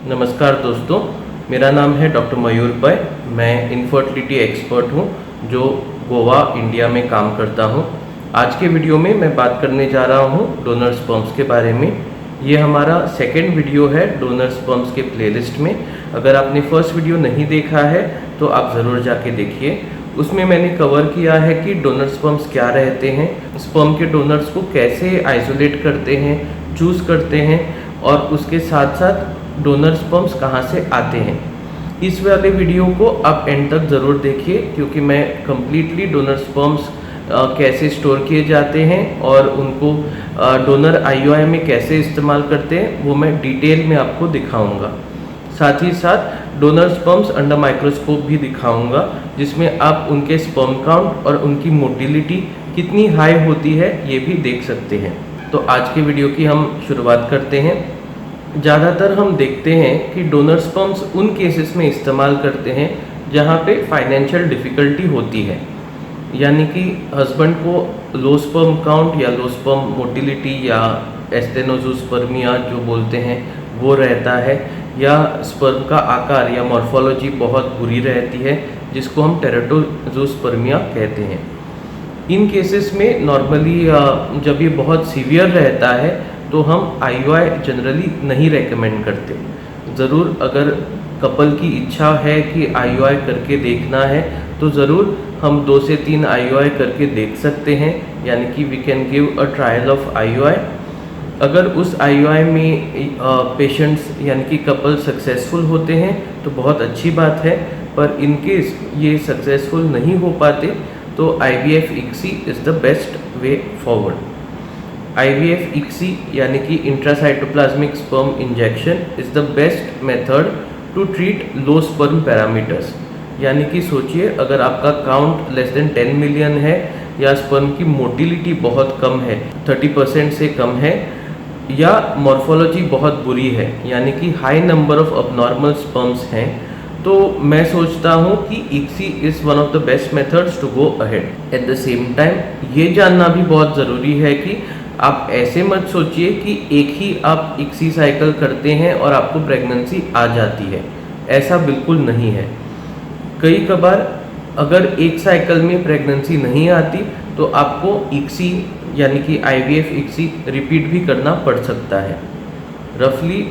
नमस्कार दोस्तों, मेरा नाम है डॉक्टर मयूर भाई। मैं इनफर्टिलिटी एक्सपर्ट हूँ जो गोवा इंडिया में काम करता हूँ। आज के वीडियो में मैं बात करने जा रहा हूँ डोनर स्पर्म्स के बारे में। ये हमारा सेकंड वीडियो है डोनर स्पर्म्स के प्लेलिस्ट में। अगर आपने फर्स्ट वीडियो नहीं देखा है तो आप ज़रूर जाके देखिए। उसमें मैंने कवर किया है कि डोनर स्पर्म्स क्या रहते हैं, स्पर्म के डोनर्स को कैसे आइसोलेट करते हैं, चूज़ करते हैं, और उसके साथ साथ डोनर स्पर्म्स कहाँ से आते हैं। इस वाले वीडियो को आप एंड तक ज़रूर देखिए क्योंकि मैं कम्प्लीटली डोनर स्पर्म्स कैसे स्टोर किए जाते हैं और उनको डोनर आईयूआई में कैसे इस्तेमाल करते हैं वो मैं डिटेल में आपको दिखाऊंगा। साथ ही साथ डोनर स्पर्म्स अंडर माइक्रोस्कोप भी दिखाऊंगा जिसमें आप उनके स्पर्म काउंट और उनकी मोटिलिटी कितनी हाई होती है ये भी देख सकते हैं। तो आज के वीडियो की हम शुरुआत करते हैं। ज़्यादातर हम देखते हैं कि डोनर स्पर्म्स उन केसेस में इस्तेमाल करते हैं जहाँ पे फाइनेंशियल डिफ़िकल्टी होती है, यानी कि हस्बैंड को लो स्पर्म काउंट या लो स्पर्म मोटिलिटी या एस्टेनोजोस्पर्मिया जो बोलते हैं वो रहता है, या स्पर्म का आकार या मॉर्फोलॉजी बहुत बुरी रहती है जिसको हम टेरेटोजोस्पर्मिया कहते हैं। इन केसेस में नॉर्मली जब ये बहुत सीवियर रहता है तो हम आईयूआई जनरली नहीं रेकमेंड करते। ज़रूर अगर कपल की इच्छा है कि आईयूआई करके देखना है तो ज़रूर हम 2 से 3 आईयूआई करके देख सकते हैं, यानी कि we can give a trial of IUI. अगर उस आईयूआई में पेशेंट्स यानी कि कपल सक्सेसफुल होते हैं तो बहुत अच्छी बात है, पर इन केस ये सक्सेसफुल नहीं हो पाते तो IVF ICSI is the best way forward. IVF ICSI यानी कि intracytoplasmic sperm injection is the best method to treat low sperm parameters. यानी कि सोचिए अगर आपका काउंट लेस देन 10 मिलियन है या स्पर्म की मोटिलिटी बहुत कम है, 30% से कम है, या मॉर्फोलॉजी बहुत बुरी है यानी कि high number of abnormal sperms हैं, तो मैं सोचता हूँ कि ICSI is one of the best methods to go ahead. At the same time ये जानना भी बहुत ज़रूरी है कि आप ऐसे मत सोचिए कि एक ही आप ICSI साइकिल करते हैं और आपको प्रेगनेंसी आ जाती है, ऐसा बिल्कुल नहीं है। कई कबार अगर एक साइकिल में प्रेगनेंसी नहीं आती तो आपको ICSI यानी कि IVF ICSI रिपीट भी करना पड़ सकता है। रफली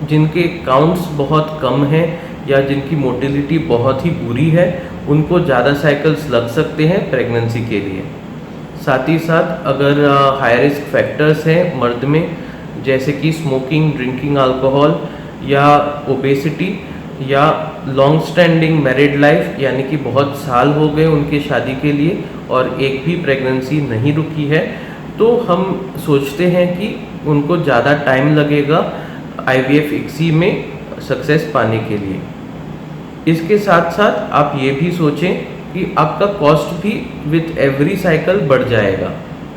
जिनके काउंट्स बहुत कम हैं या जिनकी मोटिलिटी बहुत ही बुरी है उनको ज़्यादा साइकिल्स लग सकते हैं प्रेगनेंसी के लिए। साथ ही साथ अगर हाई रिस्क फैक्टर्स हैं मर्द में, जैसे कि स्मोकिंग, ड्रिंकिंग अल्कोहल या ओबेसिटी या लॉन्ग स्टैंडिंग मैरिड लाइफ यानी कि बहुत साल हो गए उनके शादी के लिए और एक भी प्रेगनेंसी नहीं रुकी है, तो हम सोचते हैं कि उनको ज़्यादा टाइम लगेगा IVF ICSI में सक्सेस पाने के लिए। इसके साथ साथ आप ये भी सोचें कि आपका कॉस्ट भी विथ एवरी साइकिल बढ़ जाएगा,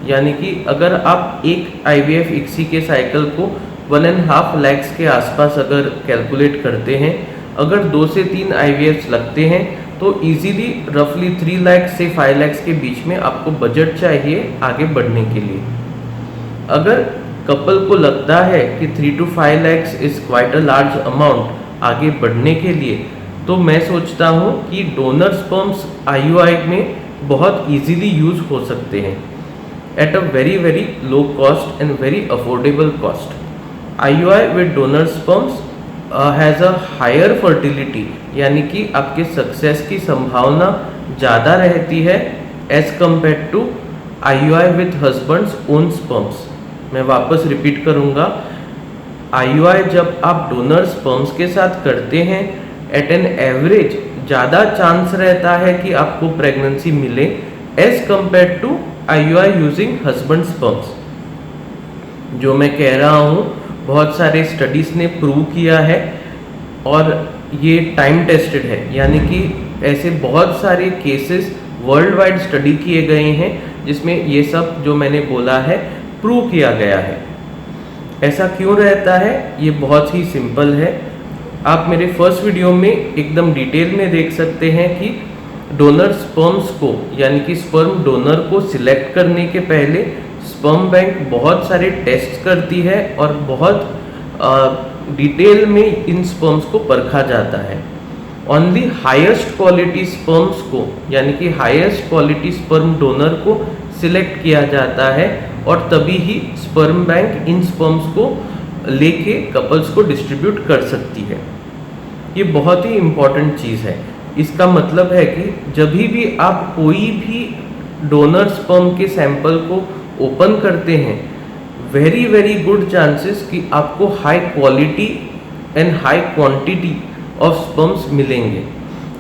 यानी कि अगर आप एक IVF ICSI के साइकिल को 1.5 लाख के आसपास अगर कैलकुलेट करते हैं, अगर 2 से 3 IVFs लगते हैं तो इजीली रफली 3 लाख से 5 लाख के बीच में आपको बजट चाहिए आगे बढ़ने के लिए। अगर कपल को लगता है कि 3 to 5 lakhs is quite a large amount आगे बढ़ने के लिए, तो मैं सोचता हूँ कि डोनर स्पर्म्स आईयूआई में बहुत इजीली यूज़ हो सकते हैं at a very very low cost and very affordable cost. IUI with donor sperms has a higher fertility, यानी कि आपके सक्सेस की संभावना ज़्यादा रहती है as compared to IUI with husband's own sperms. मैं वापस रिपीट करूँगा, आईयूआई जब आप डोनर स्पर्म्स के साथ करते हैं एट एन एवरेज ज़्यादा चांस रहता है कि आपको प्रेगनेंसी मिले as compared to IUI using husband sperms. जो मैं कह रहा हूँ बहुत सारे स्टडीज़ ने प्रूव किया है और ये टाइम टेस्टेड है, यानी कि ऐसे बहुत सारे केसेस वर्ल्ड वाइड स्टडी किए गए हैं जिसमें ये सब जो मैंने बोला है प्रूव किया गया है। ऐसा क्यों रहता है? ये बहुत ही सिंपल है। आप मेरे फर्स्ट वीडियो में एकदम डिटेल में देख सकते हैं कि डोनर स्पर्म्स को यानी कि स्पर्म डोनर को सिलेक्ट करने के पहले स्पर्म बैंक बहुत सारे टेस्ट करती है और बहुत डिटेल में इन स्पर्म्स को परखा जाता है। ओनली हाईएस्ट क्वालिटी स्पर्म्स को यानी कि हाईएस्ट क्वालिटी स्पर्म डोनर को सिलेक्ट किया जाता है और तभी ही स्पर्म बैंक इन स्पर्म्स को लेके कपल्स को डिस्ट्रीब्यूट कर सकती है। ये बहुत ही इम्पॉर्टेंट चीज़ है। इसका मतलब है कि जब भी आप कोई भी डोनर स्पर्म के सैंपल को ओपन करते हैं, वेरी वेरी गुड चांसेस कि आपको high quality and high quantity of sperms मिलेंगे।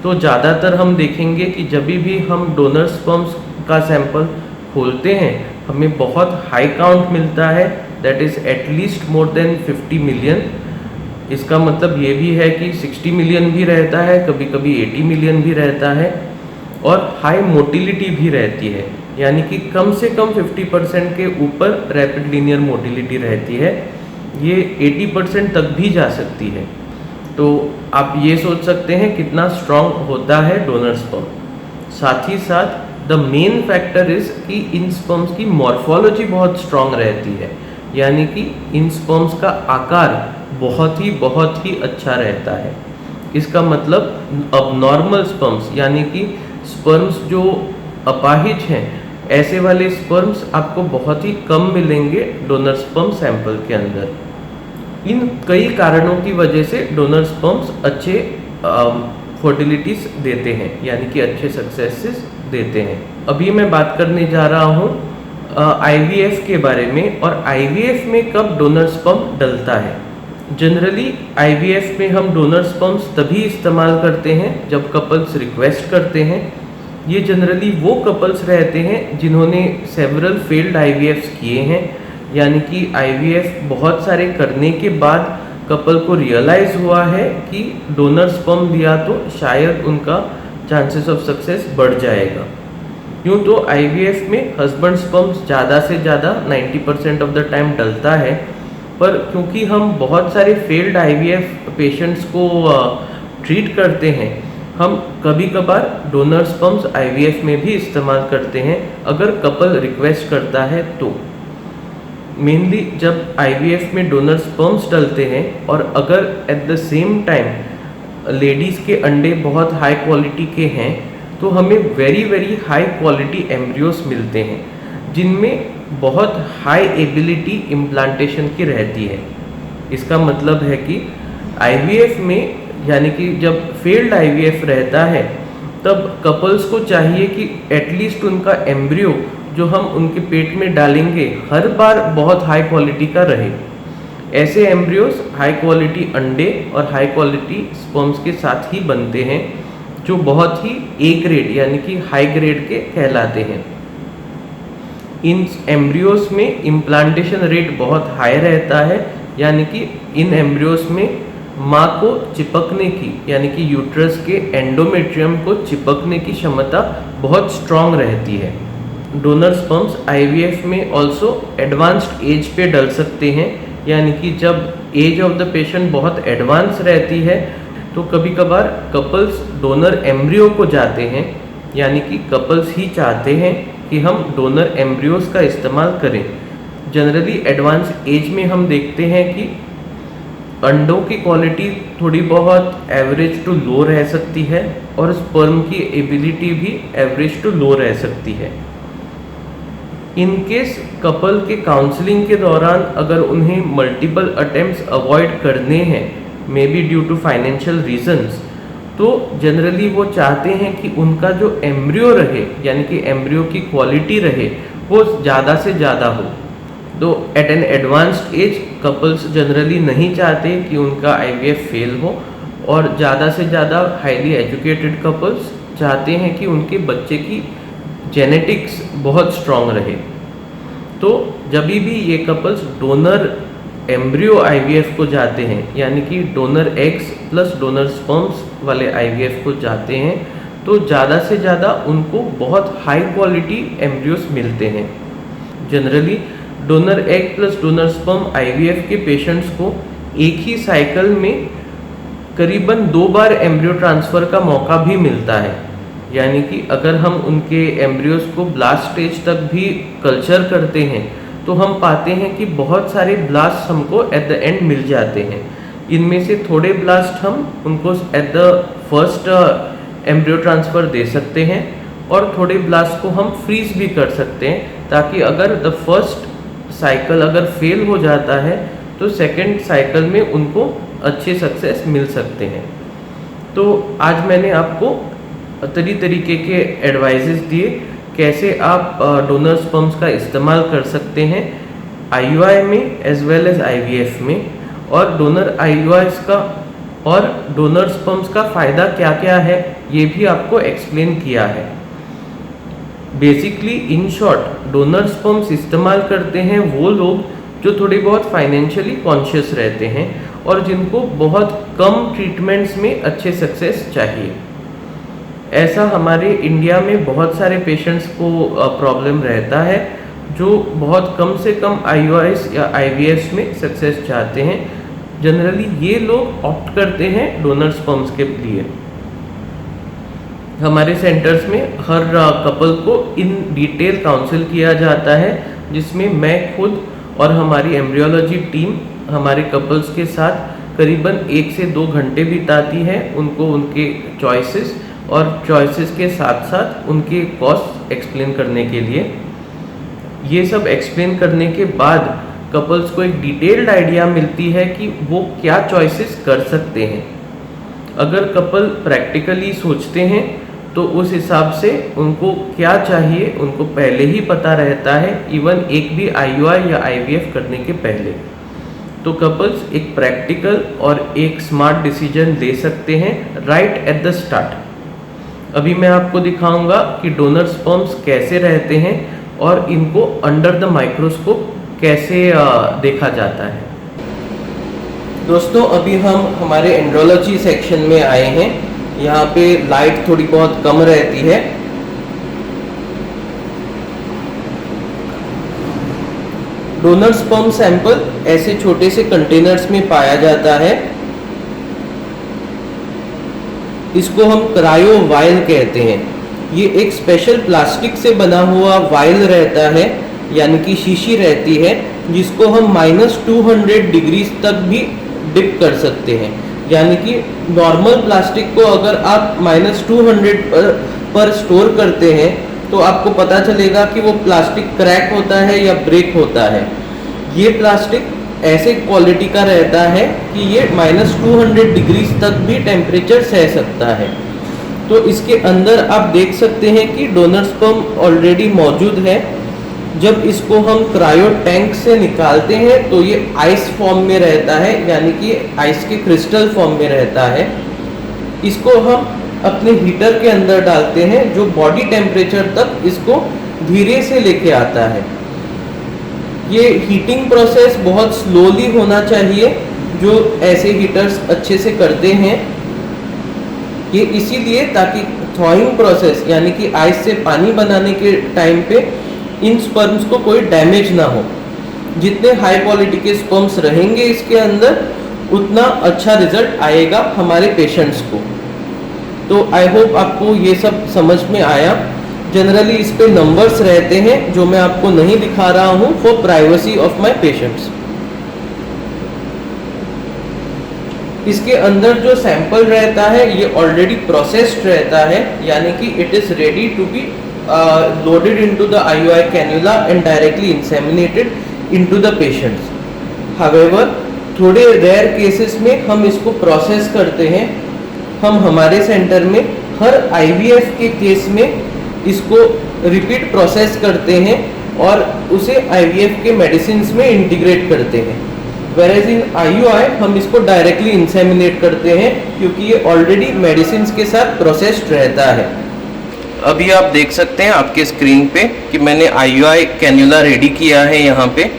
तो ज़्यादातर हम देखेंगे कि जब भी हम डोनर स्पर्म्स का सैंपल खोलते हैं, हमें बहुत हाई काउंट मिलता है, that is at least more than 50 million. इसका मतलब ये भी है कि 60 मिलियन भी रहता है, कभी कभी 80 मिलियन भी रहता है, और हाई मोटिलिटी भी रहती है, यानी कि कम से कम 50% के ऊपर रैपिड लीनियर मोटिलिटी रहती है। ये 80% तक भी जा सकती है। तो आप ये सोच सकते हैं कितना स्ट्रॉन्ग होता है डोनर स्पर्म। साथ ही साथ द मेन फैक्टर इज कि इन स्पर्म्स की मॉर्फोलॉजी बहुत स्ट्रॉन्ग रहती है, यानी कि इन स्पर्म्स का आकार बहुत ही अच्छा रहता है। इसका मतलब अबनॉर्मल स्पर्म्स यानी कि स्पर्म्स जो अपाहिज हैं, ऐसे वाले स्पर्म्स आपको बहुत ही कम मिलेंगे डोनर स्पर्म सैंपल के अंदर। इन कई कारणों की वजह से डोनर स्पर्म्स अच्छे फर्टिलिटीज देते हैं, यानी कि अच्छे सक्सेसेस देते हैं। अभी मैं बात करने जा रहा हूँ IVF के बारे में, और IVF में कब डोनर स्पर्म डलता है। जनरली IVF में हम डोनर स्पर्म्स तभी इस्तेमाल करते हैं जब कपल्स रिक्वेस्ट करते हैं। ये जनरली वो कपल्स रहते हैं जिन्होंने सेवरल फेल्ड IVFs किए हैं, यानी कि IVF बहुत सारे करने के बाद कपल को रियलाइज़ हुआ है कि डोनर स्पर्म दिया तो शायद उनका चांसेस ऑफ सक्सेस बढ़ जाएगा। यूँ तो IVF में हस्बैंड स्पर्म्स ज़्यादा से ज़्यादा 90% ऑफ द टाइम डलता है, पर क्योंकि हम बहुत सारे फेल्ड IVF पेशेंट्स को ट्रीट करते हैं, हम कभी कभार डोनर स्पर्म्स IVF में भी इस्तेमाल करते हैं अगर कपल रिक्वेस्ट करता है तो। मेनली जब IVF में डोनर स्पर्म्स डलते हैं और अगर eight the same time ladies के अंडे बहुत हाई क्वालिटी के हैं, तो हमें वेरी हाई क्वालिटी एम्ब्रियोस मिलते हैं जिनमें बहुत हाई एबिलिटी इम्प्लांटेशन की रहती है। इसका मतलब है कि IVF में, यानी कि जब फेल्ड IVF रहता है, तब कपल्स को चाहिए कि एटलीस्ट उनका एम्ब्रियो जो हम उनके पेट में डालेंगे हर बार बहुत हाई क्वालिटी का रहे। ऐसे एम्ब्रियोस हाई क्वालिटी अंडे और हाई क्वालिटी स्पर्म्स के साथ ही बनते हैं, जो बहुत ही A ग्रेड यानी कि हाई ग्रेड के कहलाते हैं। इन एम्ब्रियोस में इम्प्लांटेशन रेट बहुत हाई रहता है, यानी कि इन एम्ब्रियोस में माँ को चिपकने की, यानी कि यूट्रस के एंडोमेट्रियम को चिपकने की क्षमता बहुत स्ट्रॉन्ग रहती है। डोनर स्पर्म्स IVF में ऑल्सो एडवांस्ड एज पे डल सकते हैं, यानी कि जब एज ऑफ द पेशेंट बहुत एडवांस रहती है तो कभी कभार कपल्स डोनर एम्ब्रियो को जाते हैं, यानी कि कपल्स ही चाहते हैं कि हम डोनर एम्ब्रियोस का इस्तेमाल करें। जनरली एडवांस एज में हम देखते हैं कि अंडों की क्वालिटी थोड़ी बहुत एवरेज टू लो रह सकती है और स्पर्म की एबिलिटी भी एवरेज टू लो रह सकती है। इन केस कपल के काउंसलिंग के दौरान अगर उन्हें मल्टीपल अटेम्प्ट्स अवॉइड करने हैं, maybe due to financial reasons, तो जनरली वो चाहते हैं कि उनका जो एम्ब्रियो रहे, यानी कि एम्ब्रियो की क्वालिटी रहे, वो ज़्यादा से ज़्यादा हो। तो at an advanced age couples generally नहीं चाहते कि उनका IVF फेल हो, और ज़्यादा से ज़्यादा हाईली एजुकेटेड कपल्स चाहते हैं कि उनके बच्चे की जेनेटिक्स बहुत स्ट्रॉन्ग रहे। तो जब भी ये कपल्स डोनर एम्ब्रियो IVF को जाते हैं, यानी कि donor eggs plus donor sperms वाले IVF को जाते हैं, तो ज़्यादा से ज़्यादा उनको बहुत हाई क्वालिटी एम्ब्रियोस मिलते हैं। Generally donor egg plus donor sperm IVF के पेशेंट्स को एक ही साइकिल में करीबन 2 बार एम्ब्रियो ट्रांसफ़र का मौका भी मिलता है, यानी कि अगर हम उनके एम्ब्रियोस को ब्लास्ट स्टेज तक भी कल्चर करते हैं तो हम पाते हैं कि बहुत सारे ब्लास्ट हमको एट द एंड मिल जाते हैं। इनमें से थोड़े ब्लास्ट हम उनको at the first embryo transfer दे सकते हैं और थोड़े ब्लास्ट को हम फ्रीज भी कर सकते हैं, ताकि अगर द फर्स्ट साइकिल अगर फेल हो जाता है तो सेकंड साइकिल में उनको अच्छे सक्सेस मिल सकते हैं। तो आज मैंने आपको तरीके के एडवाइजेस दिए कैसे आप डोनर स्पर्म्स का इस्तेमाल कर सकते हैं IUI में एज वेल एज IVF में, और डोनर IUIs का और डोनर स्पर्म्स का फ़ायदा क्या क्या है ये भी आपको एक्सप्लेन किया है। Basically in short donor sperms इस्तेमाल करते हैं वो लोग जो थोड़े बहुत फाइनेंशियली कॉन्शियस रहते हैं और जिनको बहुत कम ट्रीटमेंट्स में अच्छे सक्सेस चाहिए। ऐसा हमारे इंडिया में बहुत सारे पेशेंट्स को प्रॉब्लम रहता है जो बहुत कम से कम IUIs या IVFs में सक्सेस चाहते हैं। जनरली ये लोग ऑप्ट करते हैं डोनर स्पर्म्स के लिए। हमारे सेंटर्स में हर कपल को इन डिटेल काउंसिल किया जाता है, जिसमें मैं खुद और हमारी एम्ब्रियोलॉजी टीम हमारे कपल्स के साथ करीबन 1 से 2 घंटे बिताती है, उनको उनके चॉइसेस और चॉइसेस के साथ साथ उनके कॉस्ट एक्सप्लेन करने के लिए। ये सब एक्सप्लेन करने के बाद कपल्स को एक डिटेल्ड आइडिया मिलती है कि वो क्या चॉइसेस कर सकते हैं। अगर कपल प्रैक्टिकली सोचते हैं तो उस हिसाब से उनको क्या चाहिए उनको पहले ही पता रहता है, इवन एक भी IUI या IVF करने के पहले। तो कपल्स एक प्रैक्टिकल और एक स्मार्ट डिसीजन ले सकते हैं राइट एट द स्टार्ट। अभी मैं आपको दिखाऊंगा कि डोनर स्पर्म्स कैसे रहते हैं और इनको अंडर द माइक्रोस्कोप कैसे देखा जाता है। दोस्तों अभी हम हमारे एंड्रोलॉजी सेक्शन में आए हैं। यहाँ पे लाइट थोड़ी बहुत कम रहती है। डोनर स्पर्म सैंपल ऐसे छोटे से कंटेनर्स में पाया जाता है। इसको हम क्रायो वायल कहते हैं। ये एक स्पेशल प्लास्टिक से बना हुआ वायल रहता है, यानी कि शीशी रहती है, जिसको हम -200 डिग्रीज तक भी डिप कर सकते हैं। यानी कि नॉर्मल प्लास्टिक को अगर आप -200 पर स्टोर करते हैं तो आपको पता चलेगा कि वो प्लास्टिक क्रैक होता है या ब्रेक होता है। ये प्लास्टिक ऐसे क्वालिटी का रहता है कि ये -200 डिग्रीज तक भी टेम्परेचर सह सकता है। तो इसके अंदर आप देख सकते हैं कि डोनर स्पर्म ऑलरेडी मौजूद है। जब इसको हम क्रायो टैंक से निकालते हैं तो ये आइस फॉर्म में रहता है, यानी कि आइस के क्रिस्टल फॉर्म में रहता है। इसको हम अपने हीटर के अंदर डालते हैं जो बॉडी टेम्परेचर तक इसको धीरे से लेके आता है। ये हीटिंग प्रोसेस बहुत स्लोली होना चाहिए, जो ऐसे हीटर्स अच्छे से करते हैं। ये इसीलिए ताकि थॉइंग प्रोसेस यानी कि आइस से पानी बनाने के टाइम पे इन स्पर्म्स को कोई डैमेज ना हो। जितने हाई क्वालिटी के स्पर्म्स रहेंगे इसके अंदर उतना अच्छा रिजल्ट आएगा हमारे पेशेंट्स को। तो आई होप आपको ये सब समझ में आया। जनरली इस पे नंबर्स रहते हैं जो मैं आपको नहीं दिखा रहा हूँ for privacy of my patients. इसके अंदर जो सैंपल रहता है ये ऑलरेडी प्रोसेस्ड रहता है, यानी कि it is ready to be loaded into the IUI cannula and directly inseminated into the patients. However, थोड़े रेयर केसेस में हम इसको प्रोसेस करते हैं। हम हमारे सेंटर में हर IVF के केस में इसको रिपीट प्रोसेस करते हैं और उसे IVF के मेडिसिन में इंटीग्रेट करते हैं। वेरेज इन IUI हम इसको डायरेक्टली इंसेमिनेट करते हैं क्योंकि ये ऑलरेडी मेडिसिन के साथ प्रोसेस्ड रहता है। अभी आप देख सकते हैं आपके स्क्रीन पे कि मैंने IUI कैन्युला रेडी किया है यहाँ पे,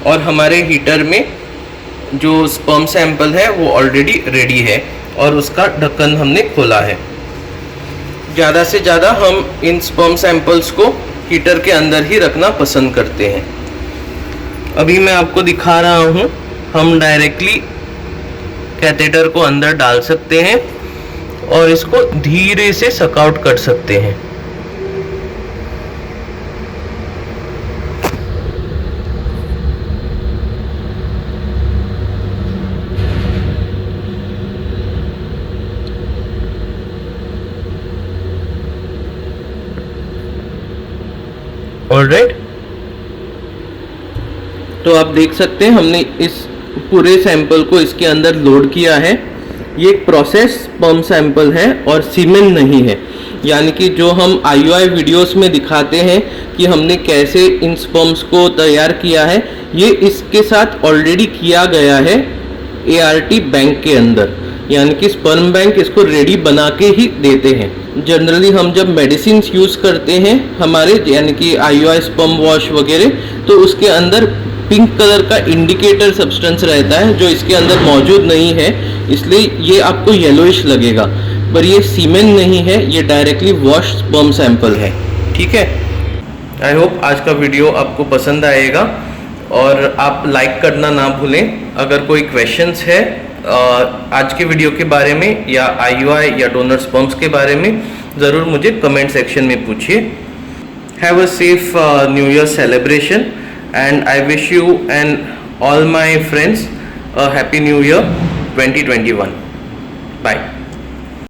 और हमारे हीटर में जो स्पर्म सैंपल है वो ऑलरेडी रेडी है और उसका ढक्कन हमने खोला है। ज़्यादा से ज़्यादा हम इन स्पर्म सैंपल्स को हीटर के अंदर ही रखना पसंद करते हैं। अभी मैं आपको दिखा रहा हूँ, हम डायरेक्टली कैथेटर को अंदर डाल सकते हैं और इसको धीरे से सक आउट कर सकते हैं। ऑलराइट, तो आप देख सकते हैं हमने इस पूरे सैंपल को इसके अंदर लोड किया है। ये एक प्रोसेस स्पर्म सैंपल है और सीमेन नहीं है, यानी कि जो हम IUI वीडियोस में दिखाते हैं कि हमने कैसे इन स्पर्म्स को तैयार किया है, ये इसके साथ ऑलरेडी किया गया है ART बैंक के अंदर, यानी कि स्पर्म बैंक इसको रेडी बना के ही देते हैं। जनरली हम जब मेडिसिन यूज़ करते हैं हमारे, यानी कि IUI स्पर्म वॉश वगैरह, तो उसके अंदर पिंक कलर का इंडिकेटर सब्सटेंस रहता है जो इसके अंदर मौजूद नहीं है, इसलिए ये आपको येलोइश लगेगा, पर ये सीमेन नहीं है, ये डायरेक्टली वॉश स्पर्म सैंपल है। ठीक है, आई होप आज का वीडियो आपको पसंद आएगा और आप लाइक करना ना भूलें। अगर कोई क्वेश्चंस है आज के वीडियो के बारे में या IUI या डोनर स्पर्म्स के बारे में, ज़रूर मुझे कमेंट सेक्शन में पूछिए। Have a safe new year celebration and I wish you and all my friends a happy new year 2021. Bye.